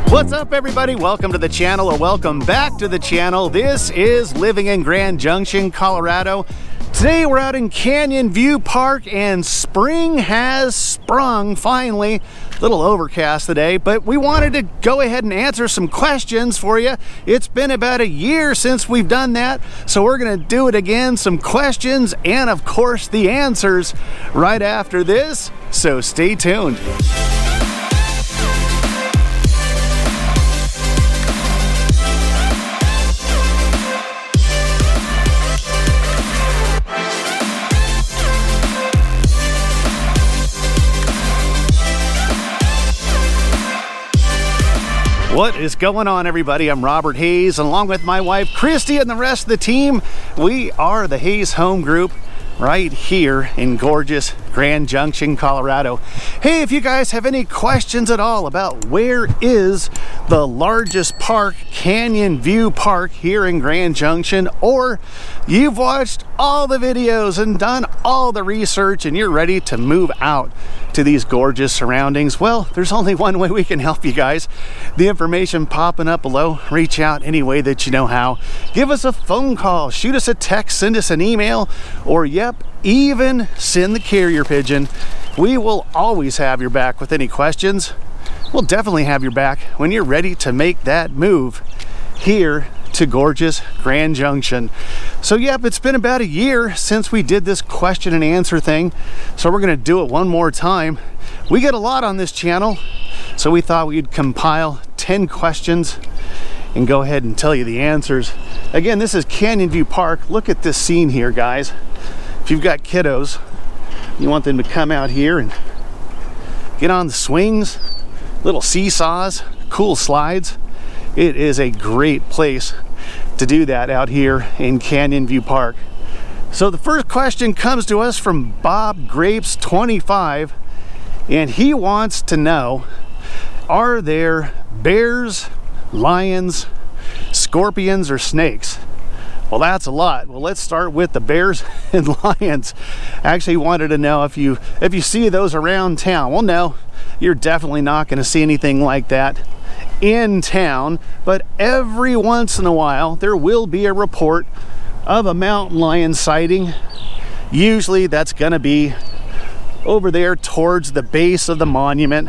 What's up, everybody? Welcome to the channel, or welcome back to the channel. This is Living in Grand Junction, Colorado. Today we're out in Canyon View Park and spring has sprung finally. A little overcast today, but we wanted to go ahead and answer some questions for you. It's been about a year since we've done that, so we're gonna do it again. Some questions and of course the answers right after this, so stay tuned. What is going on, everybody? I'm Robert Hayes, and along with my wife Christie and the rest of the team, we are the Hayes Home Group right here in gorgeous Grand Junction, Colorado. Hey, if you guys have any questions at all about where is the largest park, Canyon View Park here in Grand Junction, or you've watched all the videos and done all the research and you're ready to move out to these gorgeous surroundings, well, there's only one way we can help you guys. The information popping up below. Reach out any way that you know how. Give us a phone call, shoot us a text, send us an email, or yep, even send the carrier pigeon. We will always have your back with any questions. We'll definitely have your back when you're ready to make that move here to gorgeous Grand Junction. So yep, it's been about a year since we did this question and answer thing, so we're gonna do it one more time. We get a lot on this channel, so we thought we'd compile 10 questions and go ahead and tell you the answers. Again, this is Canyon View Park. Look at this scene here, guys. If you've got kiddos, you want them to come out here and get on the swings, little seesaws, cool slides. It is a great place to do that out here in Canyon View Park. So the first question comes to us from Bob Grapes 25, and he wants to know, are there bears, lions, scorpions, or snakes? Well, that's a lot. Well, let's start with the bears and lions. Actually, he wanted to know if you see those around town. Well, no, you're definitely not going to see anything like that in town, but every once in a while there will be a report of a mountain lion sighting. Usually that's going to be over there towards the base of the monument.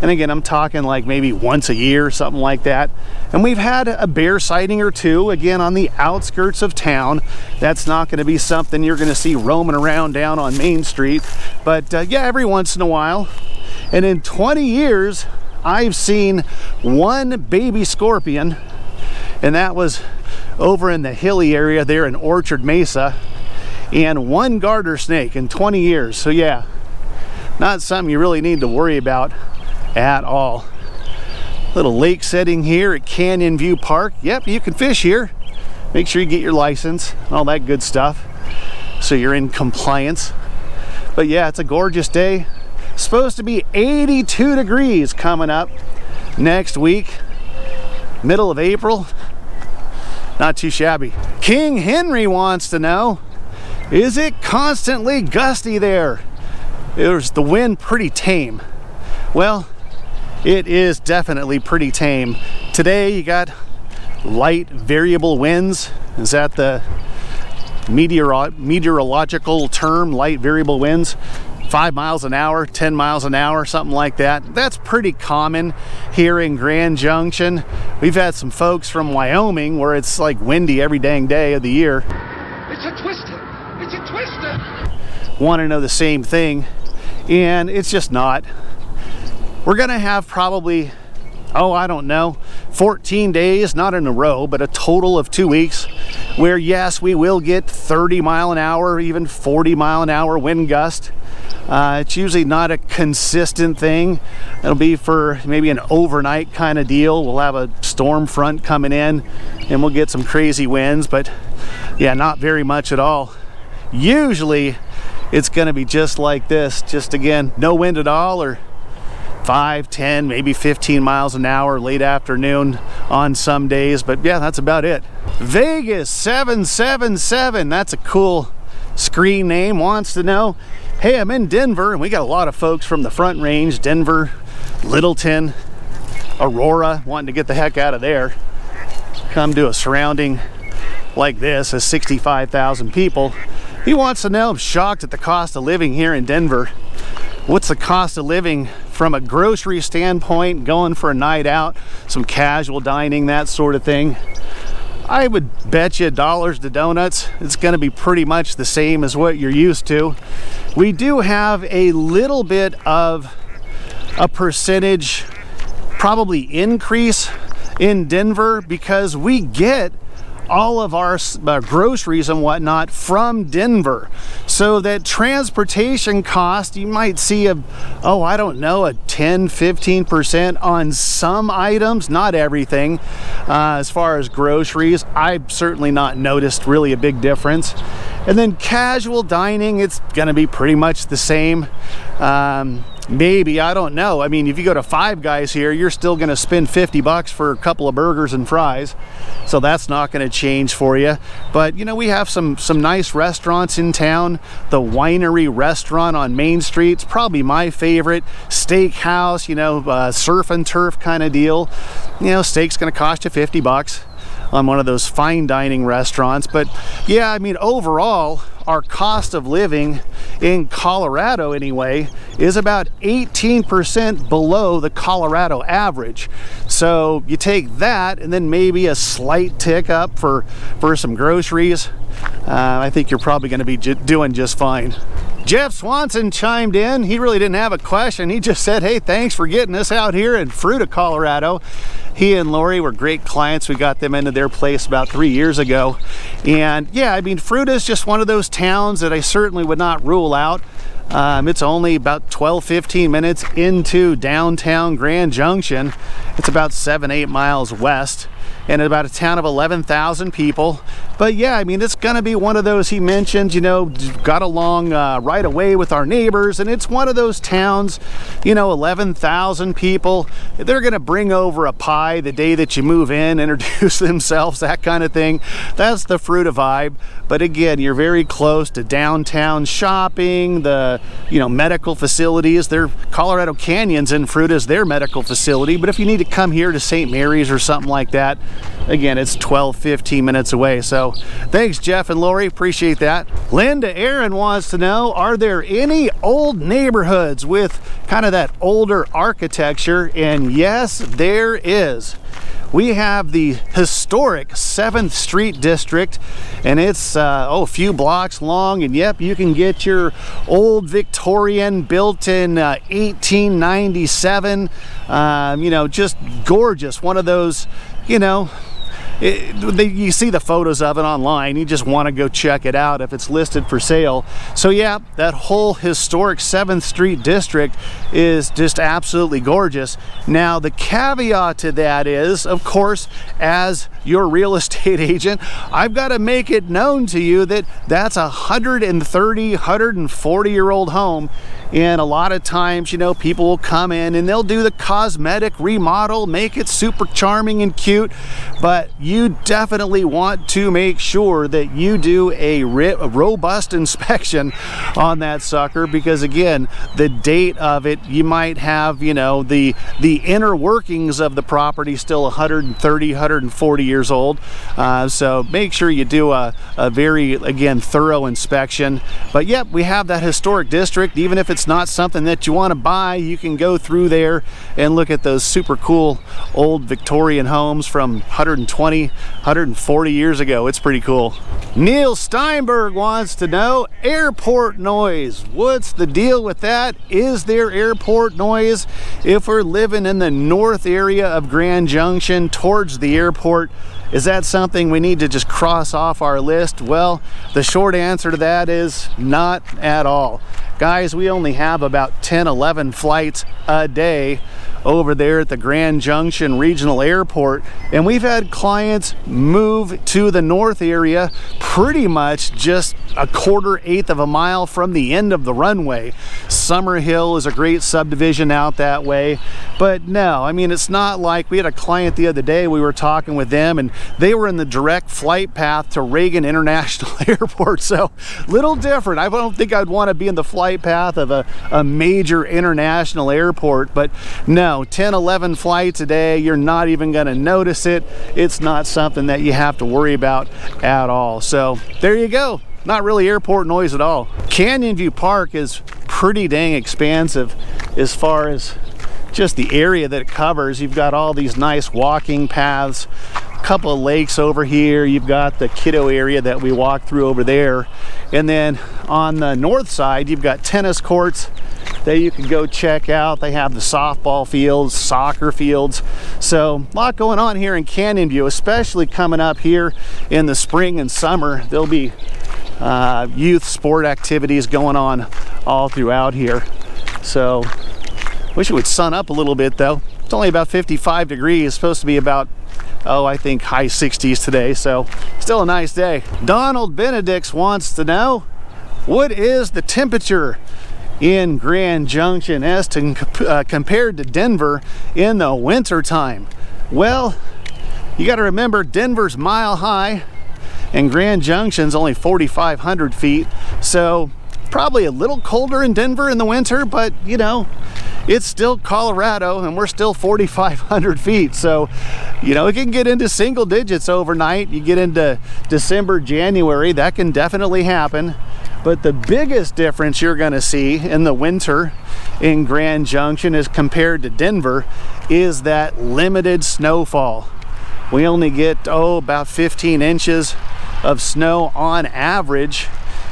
And again, I'm talking like maybe once a year or something like that. And we've had a bear sighting or two, again, on the outskirts of town. That's not going to be something you're going to see roaming around down on Main Street. But yeah, every once in a while. And in 20 years, I've seen one baby scorpion, and that was over in the hilly area there in Orchard Mesa, and one garter snake in 20 years. So yeah, not something you really need to worry about at all. Little lake setting here at Canyon View Park. Yep, you can fish here. Make sure you get your license and all that good stuff so you're in compliance. But yeah, it's a gorgeous day. Supposed to be 82 degrees coming up next week, middle of April. Not too shabby. King Henry wants to know, is it constantly gusty there? Is the wind pretty tame? Well, it is definitely pretty tame. Today you got light variable winds. Is that the meteorological term, light variable winds? 5 miles an hour, 10 miles an hour, something like that. That's pretty common here in Grand Junction. We've had some folks from Wyoming where it's like windy every dang day of the year. It's a twister! It's a twister! Want to know the same thing, and it's just not. We're gonna have probably, I don't know, 14 days, not in a row, but a total of 2 weeks where yes, we will get 30 mile an hour, even 40 mile an hour wind gust. It's usually not a consistent thing. It'll be for maybe an overnight kind of deal. We'll have a storm front coming in and we'll get some crazy winds, but yeah, not very much at all. Usually it's gonna be just like this, just again, no wind at all, or 5, 10, maybe 15 miles an hour late afternoon on some days, but yeah, that's about it. Vegas 777, that's a cool screen name wants to know, hey, I'm in Denver, and we got a lot of folks from the Front Range, Denver, Littleton, Aurora, wanting to get the heck out of there. Come to a surrounding like this, as 65,000 people. He wants to know, I'm shocked at the cost of living here in Denver. What's the cost of living from a grocery standpoint, going for a night out, some casual dining, that sort of thing? I would bet you dollars to donuts, it's going to be pretty much the same as what you're used to. We do have a little bit of a percentage probably increase in Denver because we get all of our groceries and whatnot from Denver, so that transportation cost, you might see a 10-15% on some items, not everything. As far as groceries, I've certainly not noticed really a big difference. And then casual dining, it's gonna be pretty much the same. Maybe, I don't know. I mean, if you go to Five Guys here, you're still going to spend $50 for a couple of burgers and fries. So that's not going to change for you. But, you know, we have some nice restaurants in town. The Winery restaurant on Main Street's probably my favorite. Steakhouse, you know, surf and turf kind of deal. You know, steak's going to cost you $50 on one of those fine dining restaurants. But yeah, I mean, overall, our cost of living in Colorado anyway is about 18% below the Colorado average. So you take that and then maybe a slight tick up for some groceries. I think you're probably going to be doing just fine. Jeff Swanson chimed in. He really didn't have a question. He just said, hey, thanks for getting us out here in Fruita, Colorado. He and Lori were great clients. We got them into their place about 3 years ago. And yeah, I mean, Fruita is just one of those towns that I certainly would not rule out. It's only about 12-15 minutes into downtown Grand Junction. It's about 7-8 miles west, and about a town of 11,000 people. But yeah, I mean, it's gonna be one of those, he mentioned, you know, got along right away with our neighbors, and it's one of those towns, you know, 11,000 people. They're gonna bring over a pie the day that you move in, introduce themselves, that kind of thing. That's the Fruita vibe. But again, you're very close to downtown shopping, the, you know, medical facilities. Their Colorado Canyon's in Fruita's their medical facility. But if you need to come here to St. Mary's or something like that, again, it's 12-15 minutes away. So thanks, Jeff and Lori, appreciate that. Linda Aaron wants to know, are there any old neighborhoods with kind of that older architecture? And yes, there is. We have the historic 7th Street District, and it's a few blocks long, and yep, you can get your old Victorian, built in 1897, you know, just gorgeous. One of those, you know, you see the photos of it online, you just want to go check it out if it's listed for sale. So yeah, that whole historic 7th Street District is just absolutely gorgeous. Now the caveat to that is, of course, as your real estate agent, I've got to make it known to you that that's a 140-year-old home. And a lot of times, you know, people will come in and they'll do the cosmetic remodel, make it super charming and cute, but you definitely want to make sure that you do a robust inspection on that sucker, because again, the date of it, you might have, you know, the inner workings of the property still 130, 140 years old. So make sure you do a very, again, thorough inspection. But yep, we have that historic district. Even if it's not something that you want to buy, you can go through there and look at those super cool old Victorian homes from 120, 140 years ago. It's pretty cool. Neil Steinberg wants to know, airport noise. What's the deal with that? Is there airport noise if we're living in the north area of Grand Junction towards the airport? Is that something we need to just cross off our list? Well, the short answer to that is not at all. Guys, we only have about 10-11 flights a day over there at the Grand Junction Regional Airport, and we've had clients move to the north area pretty much just a 1/4 of a mile from the end of the runway. Summerhill is a great subdivision out that way. But no, I mean, it's not like we had a client the other day, we were talking with them and they were in the direct flight path to Reagan International Airport. So little different. I don't think I'd want to be in the flight path of a major international airport, but no, 10, 11 flights a day, you're not even going to notice it. It's not something that you have to worry about at all. So there you go. Not really airport noise at all. Canyon View Park is pretty dang expansive as far as just the area that it covers. You've got all these nice walking paths, a couple of lakes over here. You've got the kiddo area that we walked through over there. And then on the north side, you've got tennis courts that you can go check out. They have the softball fields, soccer fields. So a lot going on here in Canyon View, especially coming up here in the spring and summer. There'll be youth sport activities going on all throughout here. So wish it would sun up a little bit though. It's only about 55 degrees. It's supposed to be about, oh, I think high 60s today. So still a nice day. Donald Benedicts wants to know, what is the temperature in Grand Junction as to compared to Denver in the winter time? Well, you got to remember Denver's mile high and Grand Junction's only 4,500 feet. So probably a little colder in Denver in the winter, but you know, it's still Colorado and we're still 4,500 feet. So, you know, it can get into single digits overnight. You get into December, January, that can definitely happen. But the biggest difference you're going to see in the winter in Grand Junction as compared to Denver is that limited snowfall. We only get, about 15 inches of snow on average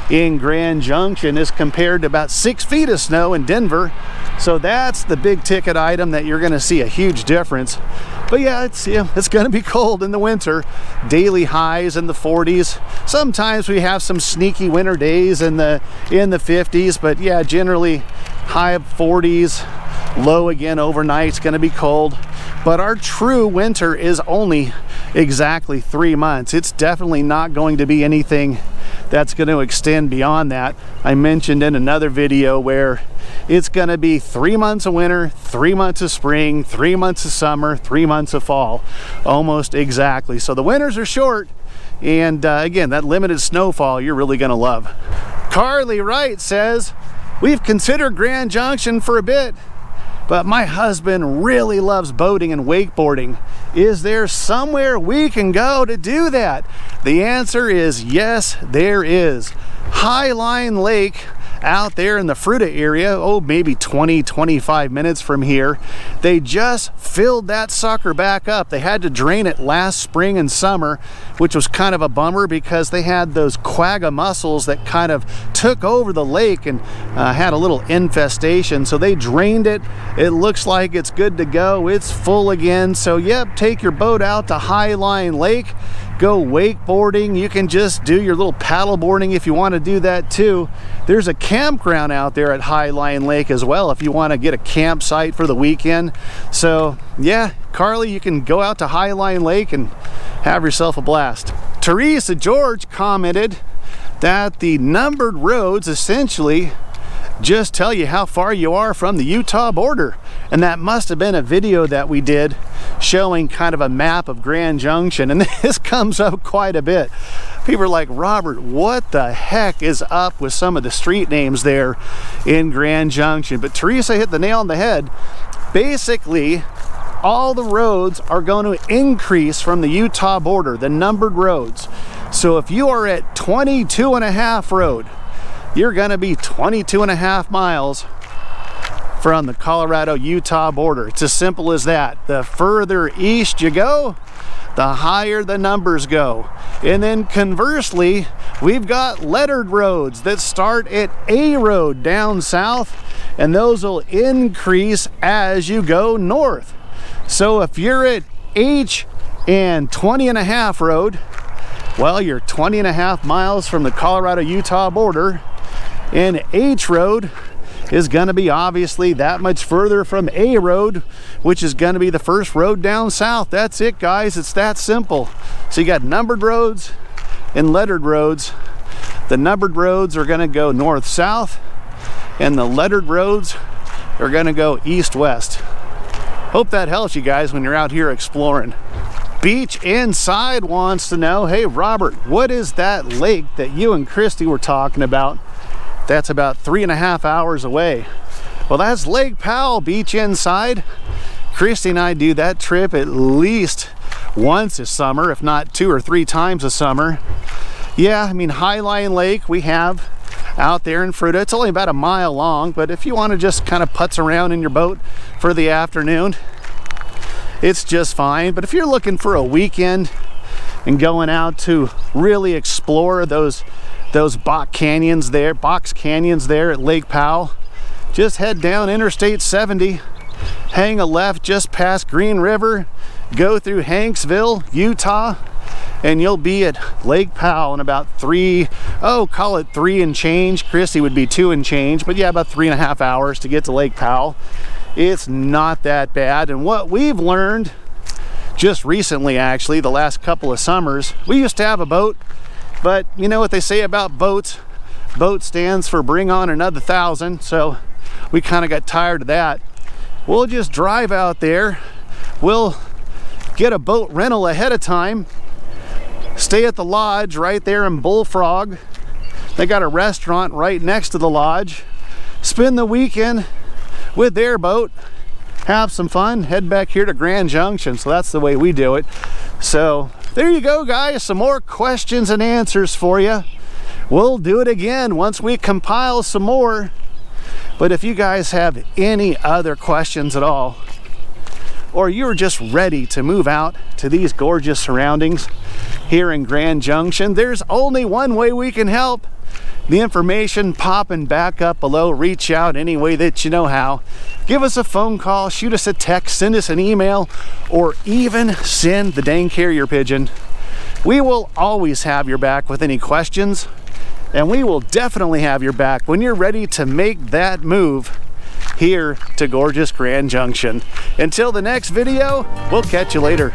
in Grand Junction as compared to about 6 feet of snow in Denver. So that's the big ticket item that you're going to see a huge difference. But yeah, it's going to be cold in the winter. Daily highs in the 40s. Sometimes we have some sneaky winter days in the 50s, but yeah, generally high 40s, low again overnight. It's going to be cold. But our true winter is only exactly 3 months. It's definitely not going to be anything that's going to extend beyond that. I mentioned in another video where it's going to be 3 months of winter, 3 months of spring, 3 months of summer, 3 months of fall, almost exactly. So the winters are short, and again, that limited snowfall you're really going to love. Carly Wright says, we've considered Grand Junction for a bit, but my husband really loves boating and wakeboarding. Is there somewhere we can go to do that? The answer is yes, there is. Highline Lake out there in the Fruita area, maybe 20-25 minutes from here. They just filled that sucker back up. They had to drain it last spring and summer, which was kind of a bummer because they had those quagga mussels that kind of took over the lake and had a little infestation. So they drained it. It looks like it's good to go. It's full again. So yep, take your boat out to Highline Lake. Go wakeboarding. You can just do your little paddle boarding if you want to do that too. There's a campground out there at Highline Lake as well if you want to get a campsite for the weekend. So yeah, Carly, you can go out to Highline Lake and have yourself a blast. Teresa George commented that the numbered roads essentially just tell you how far you are from the Utah border. And that must have been a video that we did showing kind of a map of Grand Junction. And this comes up quite a bit. People are like, Robert, what the heck is up with some of the street names there in Grand Junction? But Teresa hit the nail on the head. Basically, all the roads are going to increase from the Utah border, the numbered roads. So if you are at 22.5 road, you're going to be 22.5 miles from the Colorado-Utah border. It's as simple as that. The further east you go, the higher the numbers go. And then conversely, we've got lettered roads that start at A road down south, and those will increase as you go north. So if you're at H and 20.5 road, well, you're 20.5 miles from the Colorado-Utah border. And H road is going to be obviously that much further from A road, which is going to be the first road down south. That's it, guys. It's that simple. So you got numbered roads and lettered roads. The numbered roads are going to go north-south, and the lettered roads are gonna go east-west. Hope that helps you guys when you're out here exploring. Beach Inside wants to know, hey Robert, what is that lake that you and Christy were talking about that's about 3.5 hours away? Well, that's Lake Powell, Beach Inside. Christy and I do that trip at least once a summer, if not 2 or 3 times a summer. Yeah, I mean, Highline Lake we have out there in Fruita. It's only about a mile long, but if you want to just kind of putz around in your boat for the afternoon, it's just fine. But if you're looking for a weekend and going out to really explore those box canyons there at Lake Powell, just head down Interstate 70, hang a left just past Green River, go through Hanksville, Utah, and you'll be at Lake Powell in about call it 3 and change. Christie would be 2 and change, but yeah, about 3.5 hours to get to Lake Powell. It's not that bad. And what we've learned just recently, actually, the last couple of summers, we used to have a boat, but you know what they say about boats? Boat stands for bring on another 1,000, so we kind of got tired of that. We'll just drive out there. We'll get a boat rental ahead of time, stay at the lodge right there in Bullfrog. They got a restaurant right next to the lodge. Spend the weekend with their boat, have some fun, head back here to Grand Junction. So that's the way we do it. So there you go, guys, some more questions and answers for you. We'll do it again once we compile some more. But if you guys have any other questions at all, or you're just ready to move out to these gorgeous surroundings here in Grand Junction, there's only one way we can help. The information popping back up below. Reach out any way that you know how. Give us a phone call, shoot us a text, send us an email, or even send the dang carrier pigeon. We will always have your back with any questions, and we will definitely have your back when you're ready to make that move here to gorgeous Grand Junction. Until the next video, we'll catch you later.